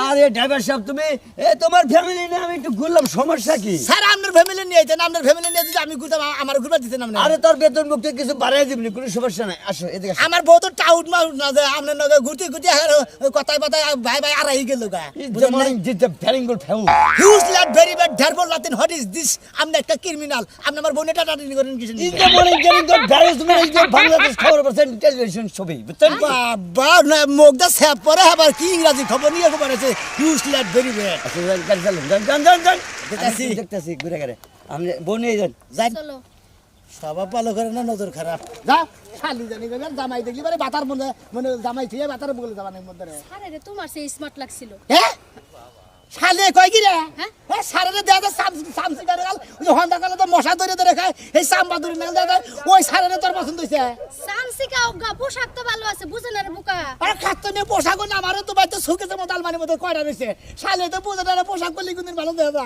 আরে ড্রাইভার সাহেব তুমি তোমার ফ্যামিলি নিয়ে আমি একটু ঘুরলাম, সমস্যা কি? স্যার আপনার ফ্যামিলি নিয়ে আইতেন, আপনার ফ্যামিলি নিয়ে যদি আমি ঘুরতাম আমার ঘুরবার দিতেন আপনি। আরে তোর বেতন মুক্তি কিছু বাড়াই দিবনি, কোনো সমস্যা নাই, আসো এদিকে আসো। আমার বউ তো টাউট মাউট না যে আপনার নগে ঘুরতে ঘুরতে কথায় কথায় ভাই ভাই আড়াই গেল গা। ভেরি গুড ফেউ। হিউজ ল্যাট ভেরি ব্যাড ধারবল লাতিন হোয়াট ইজ দিস? আপনি একটা ক্রিমিনাল, আপনি আমার বোনেটা টাটানি করেন কিছু is the morning getting the various তুমি এই যে বাংলাদেশ খবর পাচ্ছেন টেলিভিশন ছবি বুঝছেন? বাবা না মুখটা স্যাপ পরে আবার কি ইংরেজি খবর নিয়ে খবর আছে হিউজ ল্যাট ভেরি ব্যাড। আচ্ছা গাড়ি চালান, যান দেখতাছি। দেখতেছি ঘুরে ঘুরে আপনি বনে যান। যাই চলো স্বভাব ভালো করে না নজর খারাপ। যা শালি জানি গেল জামাই দেখি বারে বাতার মনে মানে জামাই থেকে বাতার বলে জামানের মধ্যে রে। আরে রে তোমার সেই স্মার্ট লাগছিল। হ্যাঁ শালে কয় কি রে? হ্যাঁ? হ্যাঁ সারে দেয়া দে সামসি করে গেল ওই হন্ডা কালে তো মশা ধরে ধরে খায় এই সাম্বা ধরে না দেয় ওই সারে তোর পছন্দ হইছে? সানসিকা ওগা পোশাক তো ভালো আছে বুঝে না রে বুকা। আরে খাদ্য নিয়ে পোশাক না আমারও তো বাইতে সুকেছে মতো আলমারির মধ্যে কয়টা রয়েছে শালে তো বুঝে না পোশাক করলে কোনদিন ভালো দেয় না।